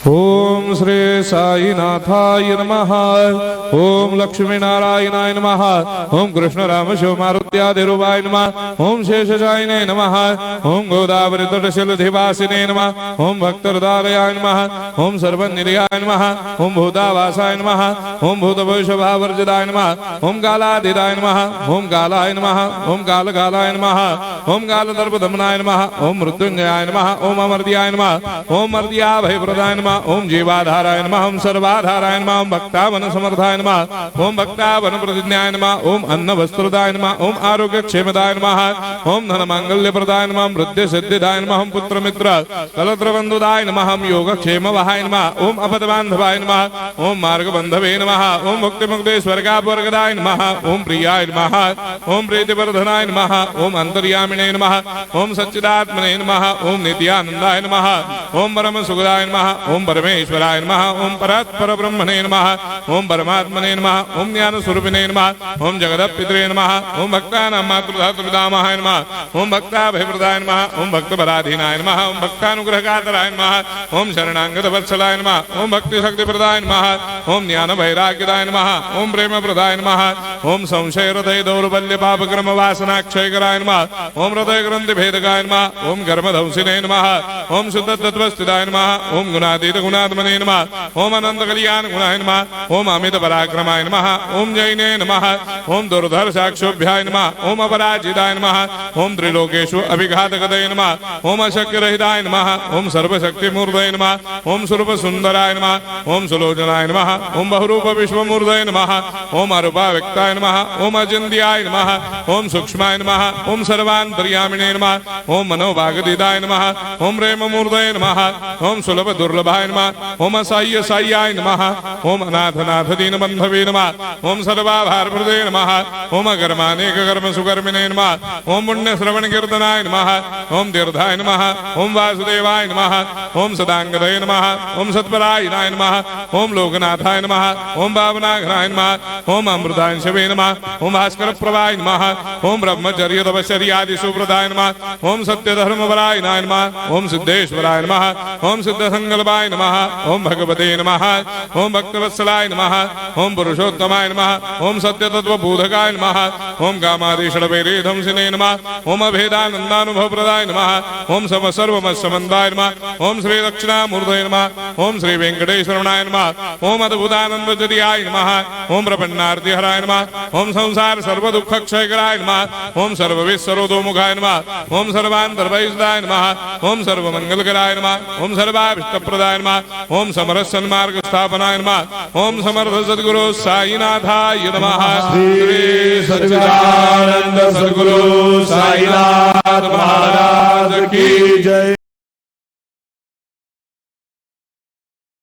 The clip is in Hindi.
ओम श्री साईनाथाय नमः। ओम लक्ष्मी नारायणाय नमः। ओम कृष्ण राम शिव मारुत्यादिरूपाय नमः। ओम शेषशायिने नमः। ओम गोदावरी तटशिलधिवासिने नमः। ओम भक्तहृदयाय नमः। ओम सर्वनिलयाय नमः। ओम भूतावासाय नमः। ओम भूतभविष्यभावर्जिताय नमः। ओम कालाधीराय नमः। ओम कालाय नमः। ओम कालकालाय नमः। ओम कालदर्पदमनाय नमः। ओम मृत्युंजयाय नमः। ओम अमर्त्याय नमः। ओम मर्त्याभयप्रदाय नमः। ओम जीवाधाराय नमः। ओम सर्वाधाराय नमः। ओम भक्तावन समर्थाय नमः। ओम भक्तावन प्रतिज्ञाय नमः। ओम अन्न वस्त्रदाय नमः। ओम आरोग्य क्षेमदाय नमः। ओम धन मांगल्य प्रदाय नमः। ओम वृद्धि सिद्धिदाय नमः। ओम पुत्र मित्र कलत्र बंधुदाय नमः। ओम योग क्षेम वहाय नमः। ओम अपद बांधवाय नमः। ओम मार्ग बंधवे नमः। ओम मुक्ति मुक्ति स्वर्गापवर्गदाय नमः। ओम प्रियाय नमः। ओम प्रीतिवर्धनाय नमः। ओम अंतर्यामिने नमः। ओम सच्चिदात्मने नमः। ओम नित्यानंदाय नमः। ओम परम सुखदाय नमः। ओम परमेश्वराय नमः। ओम परात्पर ब्रह्मणे नमः। ओम परमात्मने नमः। ओम ज्ञान स्वरूपिणे नमः। ओम जगदपितरे नमः। ओम भक्तानां मातृधातृपितामहाय नमः। ओम भक्ताभयप्रदाय नमः। ओम भक्तपराधीनाय नमः। ओम भक्तानुग्रहकातराय नमः। ओम शरणागत वत्सलाय नमः। ओम भक्ति शक्ति प्रदाय नमः। ओम ज्ञान वैराग्यदाय नमः। ओम प्रेम प्रदाय नमः। ओम संशय हृदय दौर्बल्य पाप कर्म वासना क्षयकराय नमः। ओम हृदय ग्रंथि भेदकाय नमः। ओम कर्मधंसिने नमः। ओम शुद्ध तत्वस्थिताय नमः। ओम गुणातीत गुणात्मने नमः। ओम अनंत कल्याण गुणाय नमः। ओम अमित पराक्रमाय नमः। ओम जैने नमः। ओम दुर्धर साक्षोभ्याय नमः। ओम अपराजिताय नमः। ओम त्रिलोकेषु अभिघातकदये नमः। ओम अशक्य रहिताय नमः। ओम सर्वशक्ति मूर्धये नमः। ओम स्वरूप सुंदराय नमः। ओम सुलोचनाय नमः। ओम बहुरूप विश्वमूर्धये नमः। ओम अरूपाव्यक्ताय नमः। ओम अचिन्त्याय नमः। ओम सूक्ष्माय नमः। ओम सर्वान्तर्यामिने नमः। ओम मनोभागदिदाय नमः। ओम प्रेम मूर्धये नमः। ओम सुलभ दुर्लभाय नमः। ओम असह्य साह्याय नमः। ओम अनाथनाथ दीनबंधवे नमः। ओम सर्वाभारप्रदे नमः। ओम अकर्मानेक कर्म सुकर्मिणे नमः। ओम पुण्य श्रवण कीर्तनाय नमः। ओम तीर्थाय नमः। ओम वासुदेवाय नमः। ओम सदांगदये नमः। ओम सत्परायणाय नमः। ओम लोकनाथाय नमः। ओम भावनाघनाय नमः। ओम अमृतांशवे नमः। ओम भास्कर प्रभाय नमः। ओम ब्रह्मचर्य तपश्चर्यादि सुप्रदाय नमः। ओम सत्य धर्मपरायणाय नमः। ओम सिद्धेश्वराय नमः। ओम सिद्ध संकल्पाय नमः। ओम भगवते नमः। ओम भक्तवत्सलाय नमः। ओम पुरुषोत्तमाय नमः। ओम सत्य तत्व बोधकाय नमः। ओम कामादिषडवैरेधंसिने नमः। ओम अभेदानंदानुभव प्रदाय नमः। ओम सम सर्वमस्समन्दाय नमः। ओम श्री दक्षिणामूर्तये नमः। ओम श्री वेंकटेश्वरनाय नमः। ओम अद्भुतानंदजरियाय नमः। ओम प्रपन्नार्तिहराय नमः। ओम संसार सर्व दुःख क्षयकराय नमः। ओम सर्वविस्सरोदोमुखाय नमः। ओम सर्वान्तर्वैसदाय नमः। ओम सर्वमंगलकराय नमः। ओम सर्वाभिष्टप्रदाय नमः। ओम समरस सन्मार्ग स्थापनाय नमः। ओम समर्थ सद्गुरु साईनाथाय नमः। श्री सच्चिदानंद सद्गुरु साईनाथ महाराज